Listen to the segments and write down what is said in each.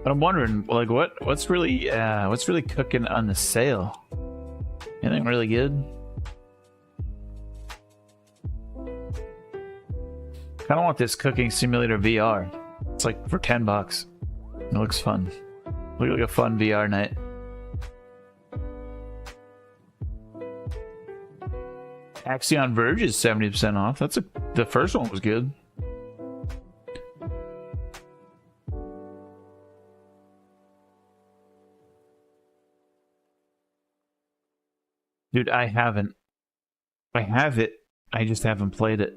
But I'm wondering, like, what's really cooking on the sale? Anything really good? Kind of want this cooking simulator VR. It's like for $10. It looks fun. Look like a fun VR night. Axion Verge is 70% off. The first one was good. Dude, I haven't. I have it. I just haven't played it.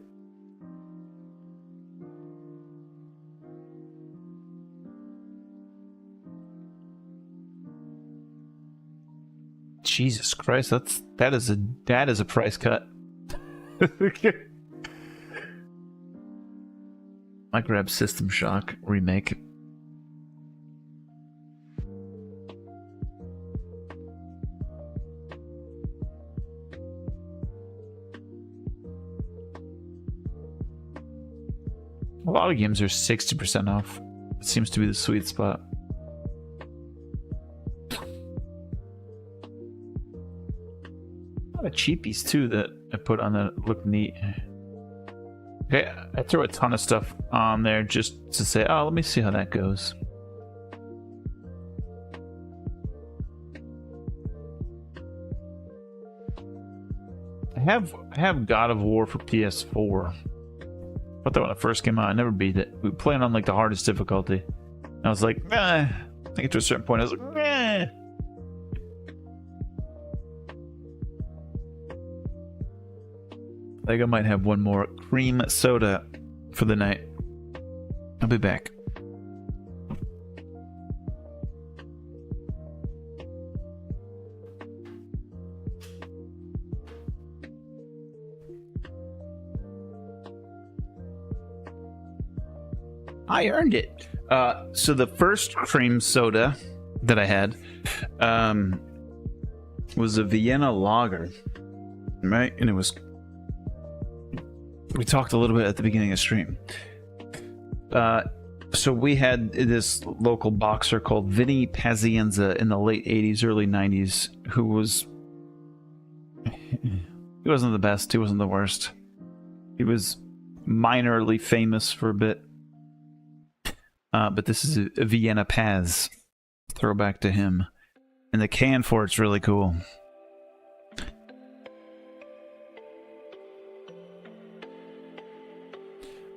Jesus Christ, that is a price cut. I grab System Shock remake. A lot of games are 60% off. It seems to be the sweet spot. A lot of cheapies too that I put on that look neat. Okay, I throw a ton of stuff on there just to say, oh, let me see how that goes. I have God of War for PS4. I thought that when it first came out, I never beat it. We were playing on like the hardest difficulty. And I was like, I think to a certain point I was like, I think I might have one more cream soda for the night. I'll be back. I earned it. So the first cream soda that I had was a Vienna lager, right? And it was. We talked a little bit at the beginning of stream. So we had this local boxer called Vinny Pazienza in the late 80s, early 90s, who was. He wasn't the best. He wasn't the worst. He was minorly famous for a bit. But this is a Vienna Paz. Throwback to him. And the can for it's really cool.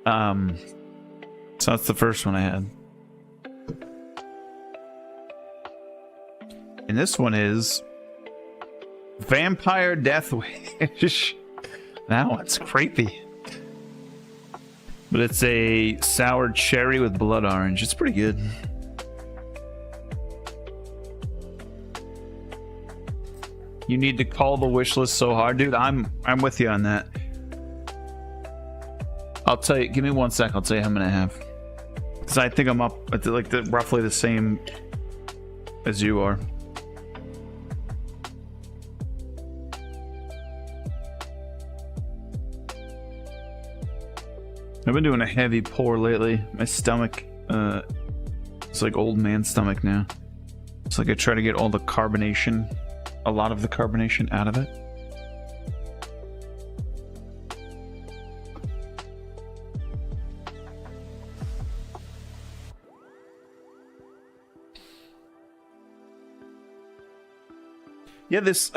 So that's the first one I had. And this one is Vampire Death Wish. That one's creepy. But it's a sour cherry with blood orange. It's pretty good. You need to call the wish list so hard, dude. I'm with you on that. I'll tell you. Give me 1 sec. I'll tell you how many I have. Because I think I'm up at like roughly the same as you are. I've been doing a heavy pour lately. My stomach, it's like old man stomach now. It's like I try to get all the carbonation, a lot of the carbonation out of it. Yeah, this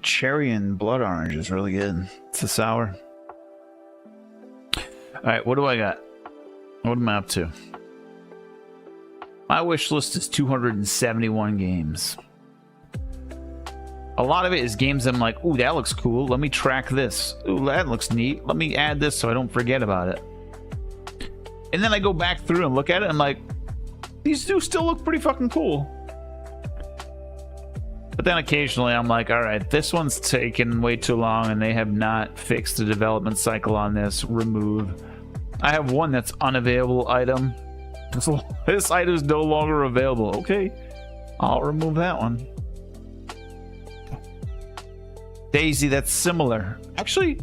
cherry and blood orange is really good. It's a sour. Alright, what do I got? What am I up to? My wish list is 271 games. A lot of it is games I'm like, ooh, that looks cool. Let me track this. Ooh, that looks neat. Let me add this so I don't forget about it. And then I go back through and look at it and I'm like, these do still look pretty fucking cool. But then occasionally I'm like, all right, this one's taken way too long and they have not fixed the development cycle on this. Remove. I have one that's unavailable item. This item is no longer available. Okay, I'll remove that one. Daisy, that's similar. Actually,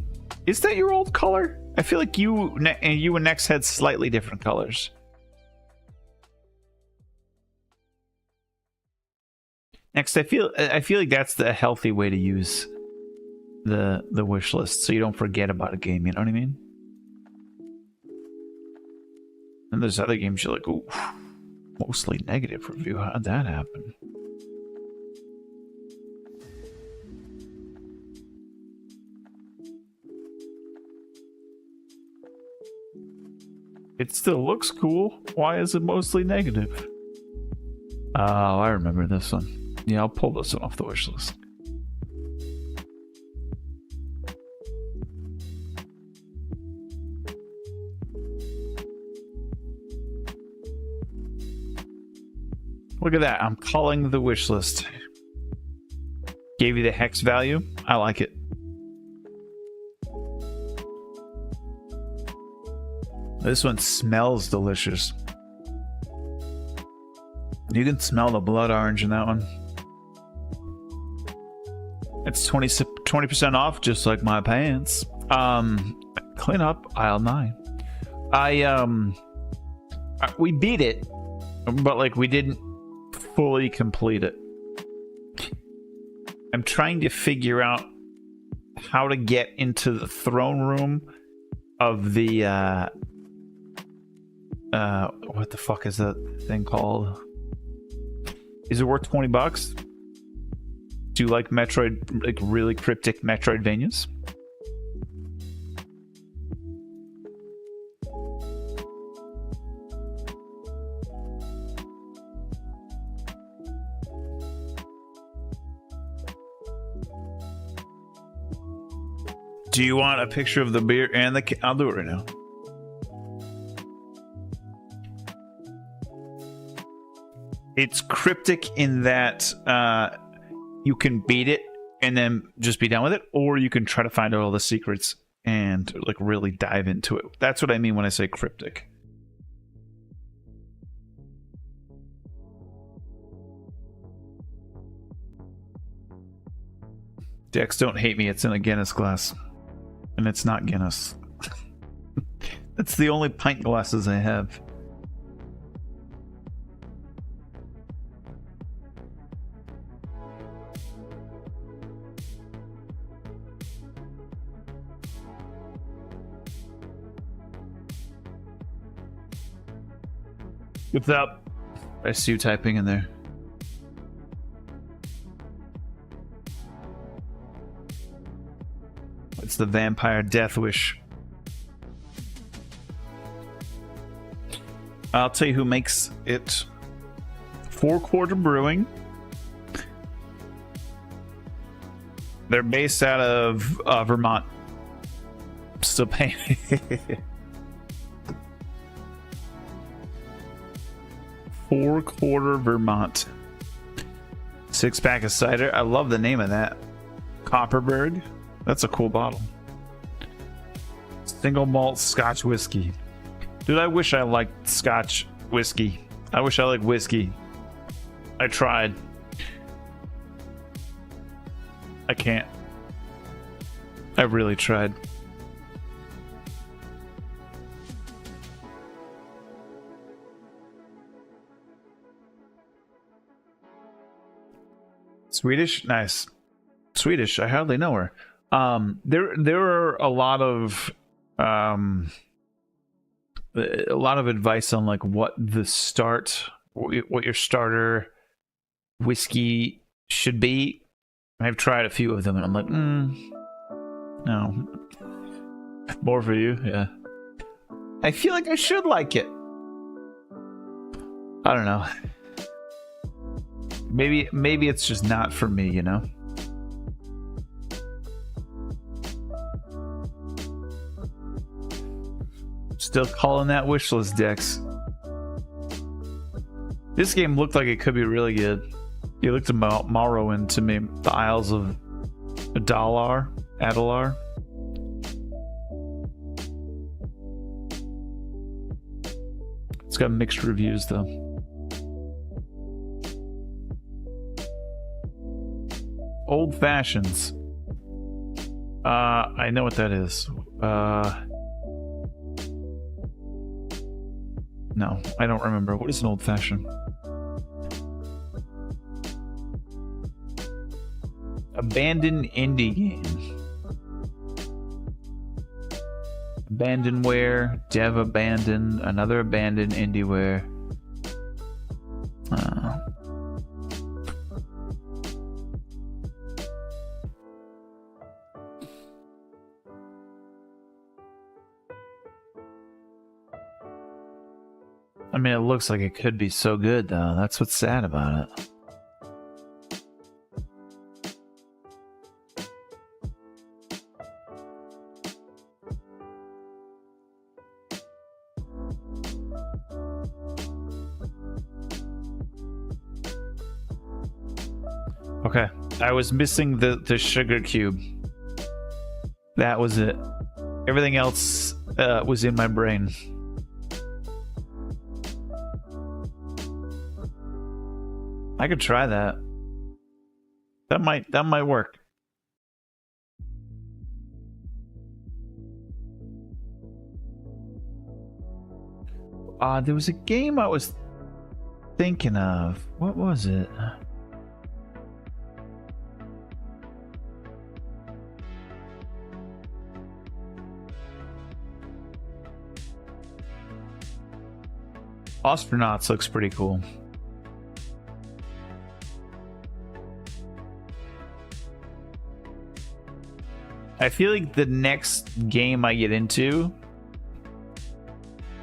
is that your old color? I feel like you and Nex had slightly different colors. Next, I feel like that's the healthy way to use the wish list, so you don't forget about a game. You know what I mean? And there's other games you're like, ooh, mostly negative review. How'd that happen? It still looks cool. Why is it mostly negative? Oh, I remember this one. Yeah, I'll pull this one off the wish list. Look at that. I'm calling the wish list. Gave you the hex value. I like it. This one smells delicious. You can smell the blood orange in that one. It's 20% off, just like my pants. Clean up aisle 9. We beat it, but like we didn't fully complete it. I'm trying to figure out how to get into the throne room of the what the fuck is that thing called? Is it worth $20? Do you like Metroid, like really cryptic Metroidvanias? Do you want a picture of the beer and the... I'll do it right now. It's cryptic in that you can beat it and then just be done with it, or you can try to find out all the secrets and like really dive into it. That's what I mean when I say cryptic. Dex, don't hate me. It's in a Guinness glass. And it's not Guinness. That's the only pint glasses I have. What's up? I see you typing in there. It's the vampire death wish. I'll tell you who makes it. 4 Quarter Brewing. They're based out of Vermont. Still paying. 4 Quarter Vermont. 6-pack of cider. I love the name of that. Copperberg. That's a cool bottle. Single malt Scotch whiskey. Dude, I wish I liked Scotch whiskey. I wish I liked whiskey. I tried. I can't. I really tried. Swedish? Nice. Swedish. I hardly know her. There are a lot of advice on like what your starter whiskey should be. I've tried a few of them and I'm like, no. More for you, yeah. I feel like I should like it. I don't know. Maybe it's just not for me, you know? Still calling that wish list, Dex. This game looked like it could be really good. It looked about Morrowind to me. The Isles of Adalar. It's got mixed reviews though. Old Fashions. I know what that is. No, I don't remember. What is an old-fashioned? Abandoned indie game. Abandonware, dev abandoned, another abandoned indieware. I mean, it looks like it could be so good, though. That's what's sad about it. Okay, I was missing the sugar cube. That was it. Everything else was in my brain. I could try that. That might work. There was a game I was thinking of. What was it? Astronauts looks pretty cool. I feel like the next game I get into,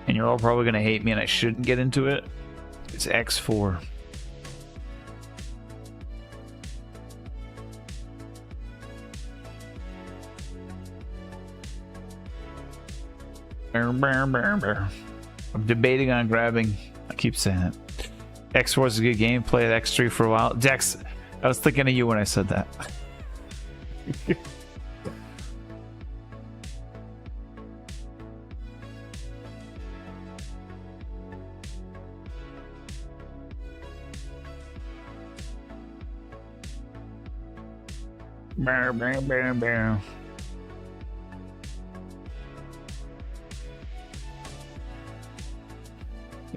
and you're all probably going to hate me and I shouldn't get into it, it's X4. I'm debating on grabbing. I keep saying it. X4 is a good game. Played X3 for a while. Dex, I was thinking of you when I said that.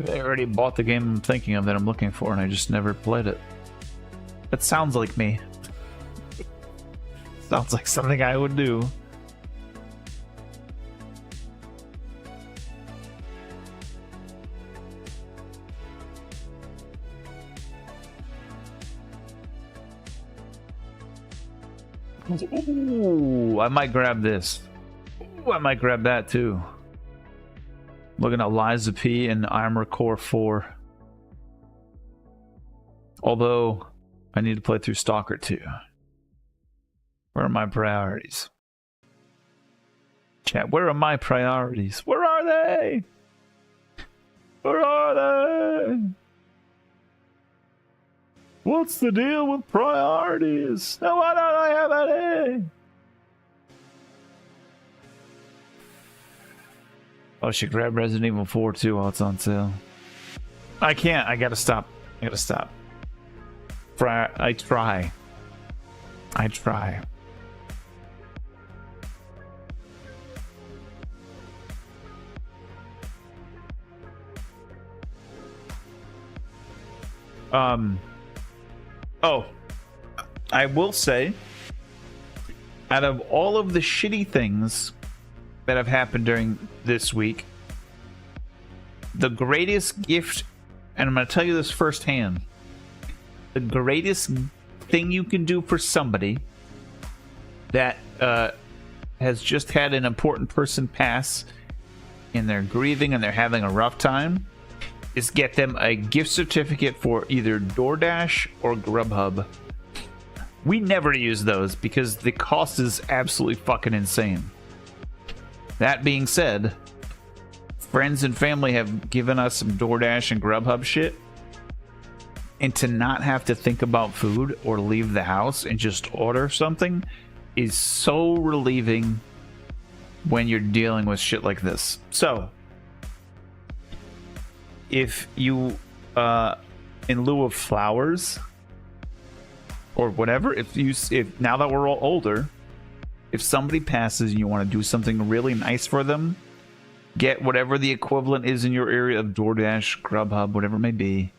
I already bought the game I'm thinking of that I'm looking for, and I just never played it. That sounds like me. Sounds like something I would do. Ooh, I might grab this. Ooh, I might grab that too. Looking at Liza P and Armor Core 4. Although, I need to play through Stalker 2. Where are my priorities? Chat, where are my priorities? Where are they? Where are they? What's the deal with priorities? Now, why don't I have any? Oh, I should grab Resident Evil 4 too while it's on sale. I can't. I gotta stop. I gotta stop. I try. I try. Oh, I will say, out of all of the shitty things that have happened during this week, the greatest gift, and I'm going to tell you this firsthand, the greatest thing you can do for somebody that has just had an important person pass and they're grieving and they're having a rough time is get them a gift certificate for either DoorDash or Grubhub. We never use those because the cost is absolutely fucking insane. That being said, friends and family have given us some DoorDash and Grubhub shit, and to not have to think about food or leave the house and just order something is so relieving when you're dealing with shit like this. So, if you, in lieu of flowers or whatever, if now that we're all older, if somebody passes and you want to do something really nice for them, Get whatever the equivalent is in your area of DoorDash, Grubhub, whatever it may be.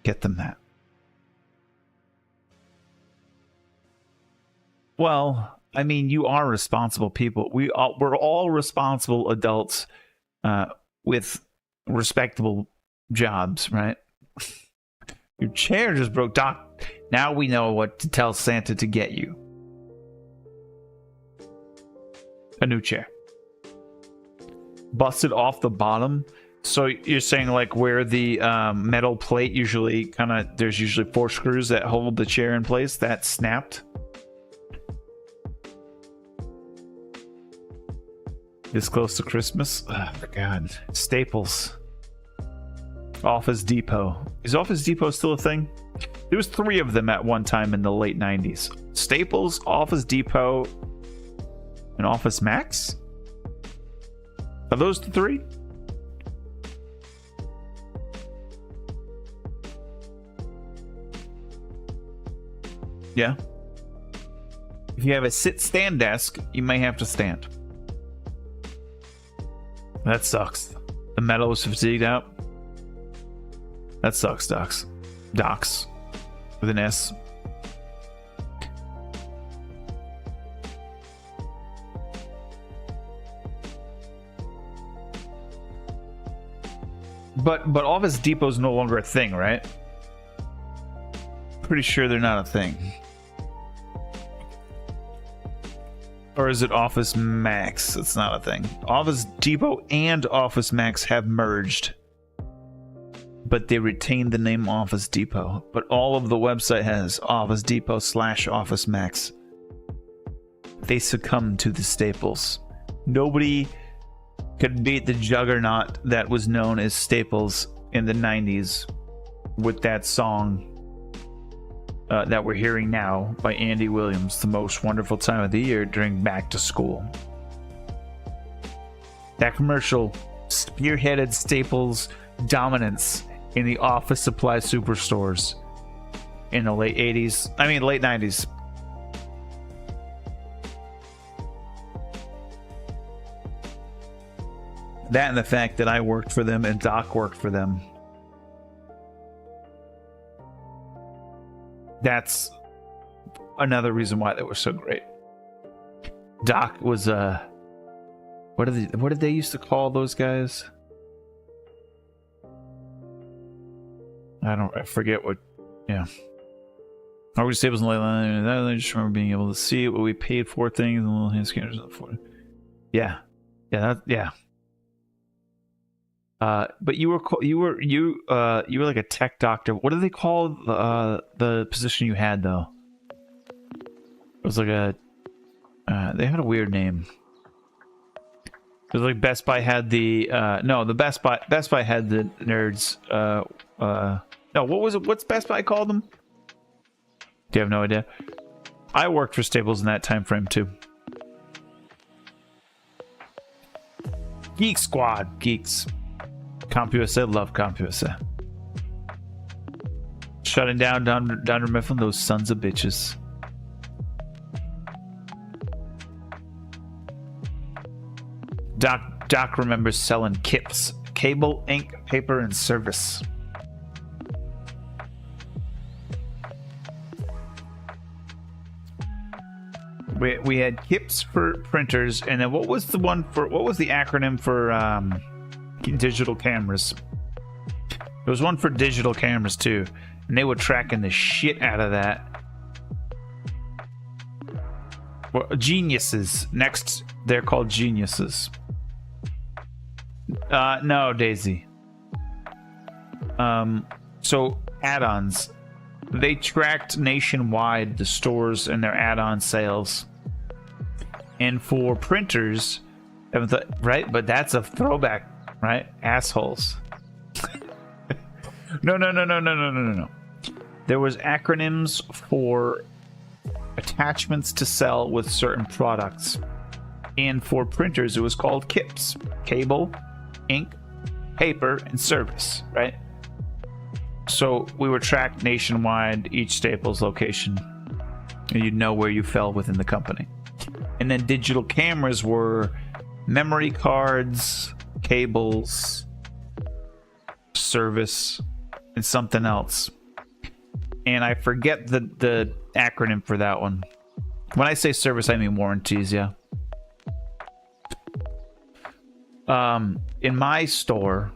Get them that. Well, I mean, you are responsible people. We're all responsible adults with respectable jobs, right? Your chair just broke, Doc. Now we know what to tell Santa to get you. A new chair. Busted off the bottom. So you're saying like where the metal plate usually there's usually 4 screws that hold the chair in place, that snapped? This close to Christmas? Oh, God. Staples. Office Depot. Is Office Depot still a thing? There was 3 of them at one time in the late 90s. Staples, Office Depot, and Office Max? Are those the 3? Yeah. If you have a sit-stand desk, you may have to stand. That sucks. The metal was fatigued out. That sucks, Docs. Docs. With an S. But Office Depot's no longer a thing, right? Pretty sure they're not a thing. Or is it Office Max? It's not a thing. Office Depot and Office Max have merged. But they retain the name Office Depot. But all of the website has Office Depot / Office Max. They succumbed to the Staples. Nobody could beat the juggernaut that was known as Staples in the 90s with that song that we're hearing now by Andy Williams, The Most Wonderful Time of the Year during back to school. That commercial spearheaded Staples' dominance in the office supply superstores in the late 90s. That and the fact that I worked for them and Doc worked for them. That's another reason why they were so great. Doc was what did they used to call those guys? I forget what. Yeah. Mortgage Staples and Leyland. I just remember being able to see what we paid for things and little hand scanners for it. Yeah. Yeah. But you were like a tech doctor. What do they call the position you had though? It was like they had a weird name. It was like Best Buy had the the Best Buy had the nerds. No, what was it? What's Best Buy called them? Do you have no idea? I worked for Staples in that time frame too. Geek Squad, geeks. CompUSA, love CompUSA. Shutting down Dunder Mifflin, those sons of bitches. Doc remembers selling KIPS, cable, ink, paper, and service. We had KIPS for printers, and then what was the acronym for digital cameras? There was one for digital cameras too, and they were tracking the shit out of that. Well, geniuses. Next, they're called geniuses. No, Daisy. So add-ons. They tracked nationwide the stores and their add-on sales. And for printers, right? But that's a throwback, right? Assholes. No. There was acronyms for attachments to sell with certain products. And for printers, it was called KIPS. Cable, ink, paper, and service, right? So we were tracked nationwide, each Staples location. And you'd know where you fell within the company. And then digital cameras were memory cards, cables, service, and something else. And I forget the acronym for that one. When I say service, I mean warranties, yeah. In my store,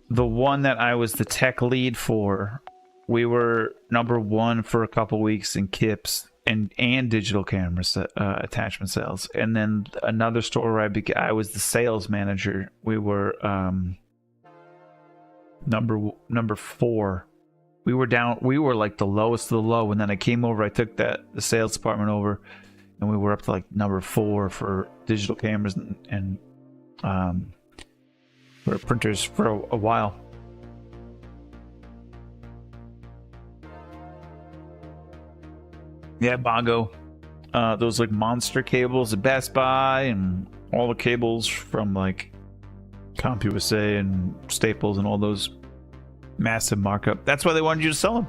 the one that I was the tech lead for, we were #1 for a couple weeks in KIPS and digital camera attachment sales. And then another store where I was the sales manager, we were number 4. We were like the lowest of the low, and then I came over, I took the sales department over, and we were up to like #4 for digital cameras and for printers for a while. Yeah, Bongo. Those like monster cables at Best Buy and all the cables from like CompUSA and Staples and all those massive markup. That's why they wanted you to sell them.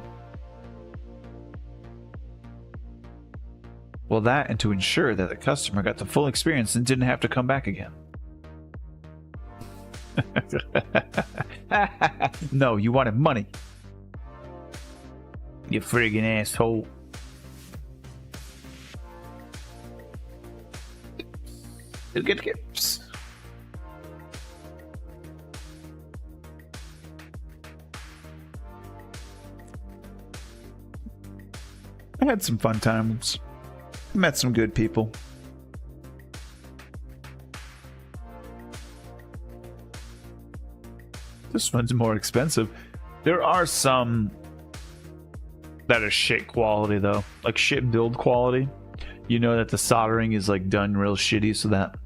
Well, that and to ensure that the customer got the full experience and didn't have to come back again. No, you wanted money. You friggin' asshole. Good gifts. I had some fun times. Met some good people. This one's more expensive. There are some that are shit quality though, like shit build quality. You know that the soldering is like done real shitty, so that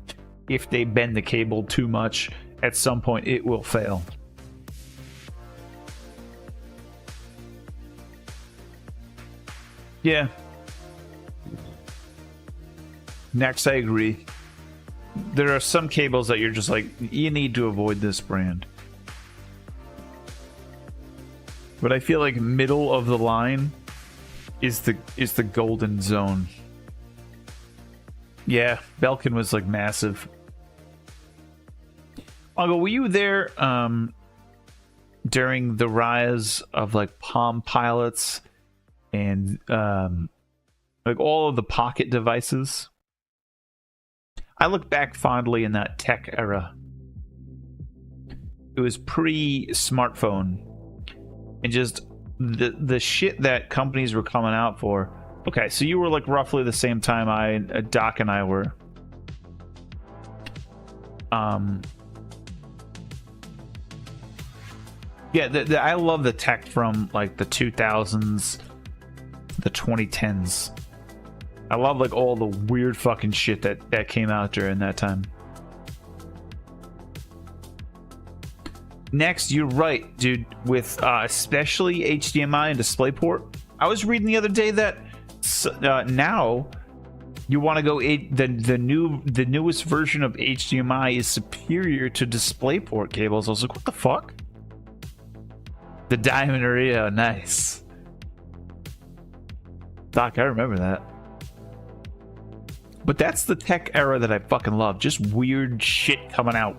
if they bend the cable too much, at some point it will fail. Yeah. Next, I agree. There are some cables that you're just like, you need to avoid this brand. But I feel like middle of the line is the golden zone. Yeah, Belkin was like massive. I'll were you there during the rise of like Palm Pilots and like all of the pocket devices? I look back fondly in that tech era. It was pre-smartphone, and just the shit that companies were coming out for. Okay, so you were like roughly the same time Doc and I were. Yeah, I love the tech from like the 2000s, the 2010s. I love like all the weird fucking shit that came out during that time. Next, you're right, dude, with especially HDMI and DisplayPort. I was reading the other day that now you want to go the newest version of HDMI is superior to DisplayPort cables. I was like, what the fuck? The Diamond Rio, nice. Doc, I remember that. But that's the tech era that I fucking love. Just weird shit coming out.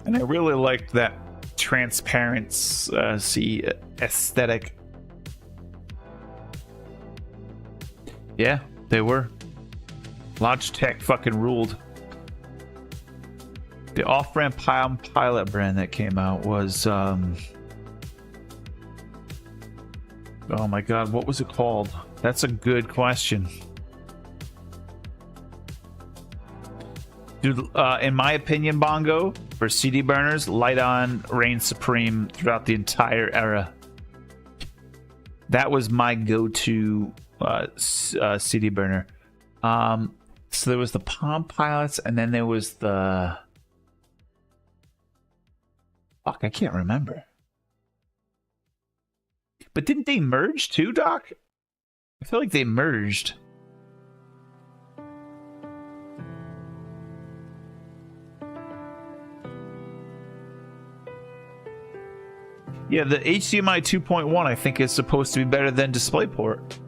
And I really liked that transparency aesthetic. Yeah, they were. Logitech fucking ruled. The off-brand Palm Pilot brand that came out was oh my god, what was it called? That's a good question. Dude, in my opinion, Bongo, for CD burners, Light On reigned supreme throughout the entire era. That was my go-to CD burner. So there was the Palm Pilots, and then there was the... Fuck, I can't remember. But didn't they merge too, Doc? I feel like they merged. Yeah, the HDMI 2.1 I think is supposed to be better than DisplayPort.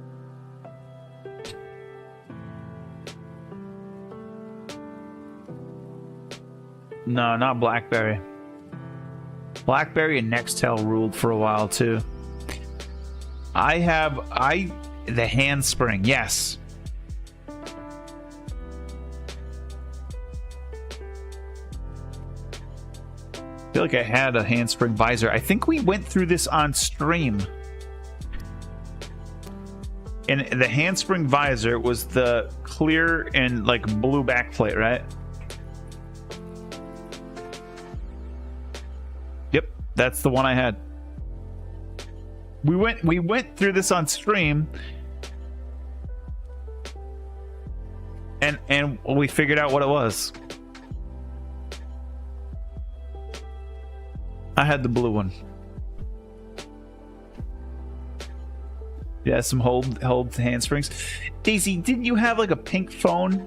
No, not BlackBerry. BlackBerry and Nextel ruled for a while too. The handspring, yes. I feel like I had a handspring visor. I think we went through this on stream. And the handspring visor was the clear and like blue backplate, right? Yep, that's the one I had. We went through this on stream, and we figured out what it was. I had the blue one. Yeah, some hold handsprings. Daisy, didn't you have like a pink phone?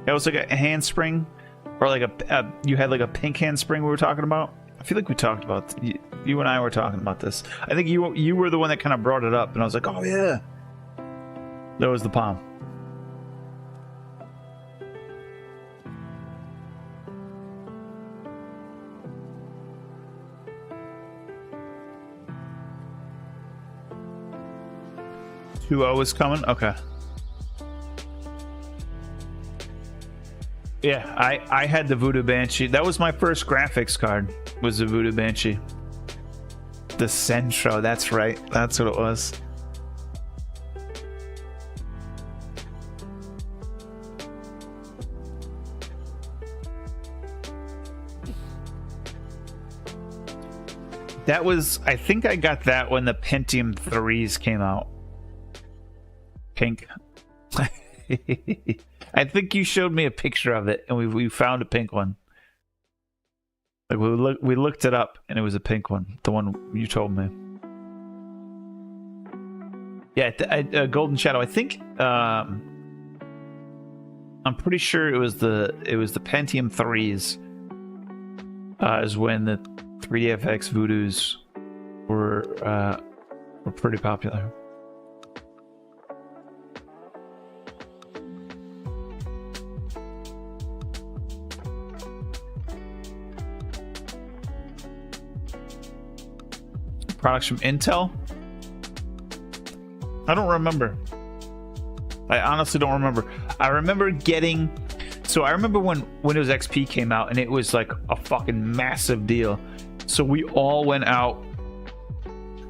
That was like a handspring, or like you had like a pink handspring we were talking about. I feel like we talked about you and I were talking about this. I think you were the one that kind of brought it up, and I was like, oh yeah, that was the Palm. $2.0 is coming? Okay. Yeah, I had the Voodoo Banshee. That was my first graphics card, was the Voodoo Banshee. The Centro, that's right. That's what it was. That was, I think I got that when the Pentium 3s came out. Pink. I think you showed me a picture of it, and we found a pink one. Like we looked it up, and it was a pink one. The one you told me. Yeah, Golden Shadow. I think I'm pretty sure it was the Pentium 3s. Is when the 3DFX Voodoos were pretty popular. Products from Intel? I don't remember. I honestly don't remember. I remember getting... So I remember when Windows XP came out, and it was like a fucking massive deal. So we all went out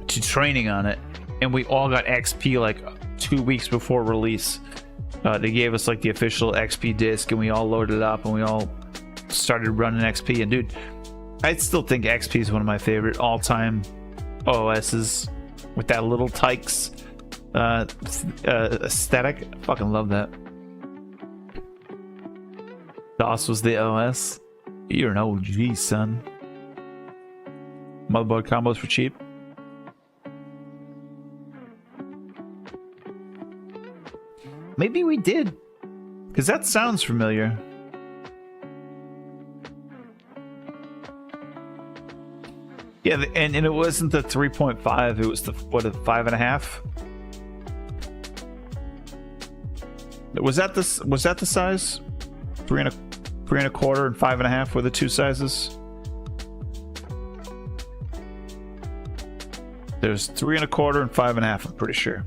to training on it, and we all got XP like 2 weeks before release. They gave us like the official XP disc, and we all loaded it up, and we all started running XP. And dude, I still think XP is one of my favorite all-time OSs with that little Tykes aesthetic. I fucking love that. DOS was the OS. You're an OG, son. Motherboard combos for cheap. Maybe we did, because that sounds familiar. Yeah, and it wasn't the 3.5, it was the, what, a 5.5? Was that the size? 3.25 and 5.5 were the two sizes? There's 3.25 and 5.5, I'm pretty sure.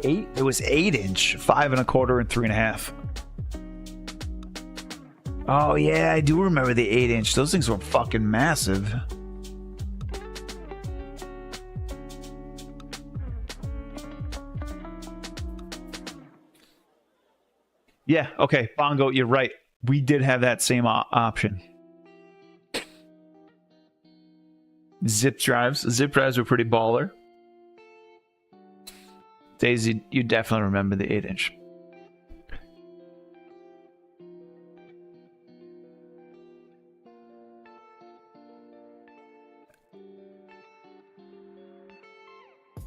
It was 8-inch, 5.25 and 3.5. Oh yeah, I do remember the 8-inch. Those things were fucking massive. Yeah, okay, Bongo, you're right. We did have that same option. Zip drives were pretty baller. Daisy, you definitely remember the 8-inch.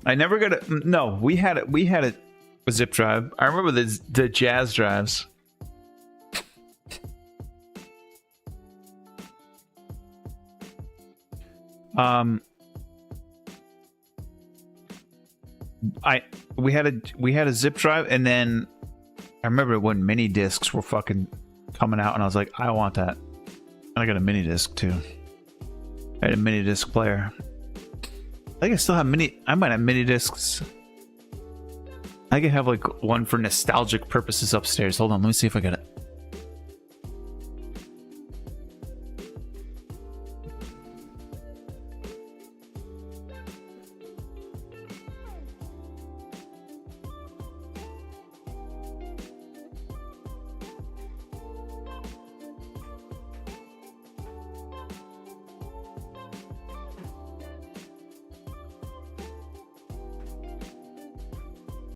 I never got it. No, we had it A zip drive. I remember the jazz drives. We had a zip drive, and then I remember when mini discs were fucking coming out, and I was like, I want that. And I got a mini disc too. I had a mini disc player. I think I still have I might have mini discs. I could have like one for nostalgic purposes upstairs. Hold on, let me see if I got it.